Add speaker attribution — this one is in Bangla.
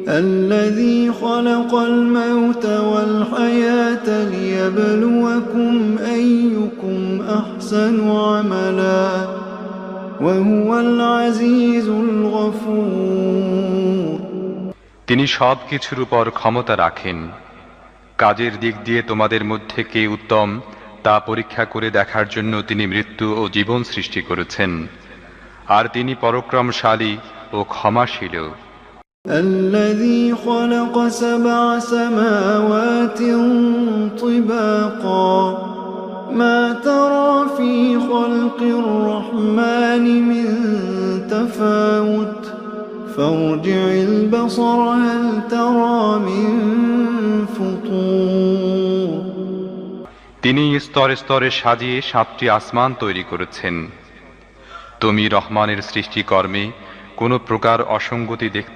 Speaker 1: الذي خلق الموت والحياة ليبلوكم أيكم أحسن عملا وهو العزيز الغفور
Speaker 2: তিনি সব কিছুর উপর ক্ষমতা রাখেন। কাজের দিক দিয়ে তোমাদের মধ্যে কে উত্তম তা পরীক্ষা করে দেখার জন্য তিনি মৃত্যু ও জীবন সৃষ্টি করেছেন, আর তিনি পরাক্রমশালী ও ক্ষমাশীল।
Speaker 1: الذي خلق 7 سماوات طباقا ما ترى في خلق الرحمن من تفاوت فارجع البصر هل ترى من فطور
Speaker 2: তিনি স্তরে স্তরে সাজিয়ে 7টি আসমান তৈরি করেছেন। তুমি রহমানের সৃষ্টিকর্মে কোনো প্রকার অসঙ্গতি দেখতে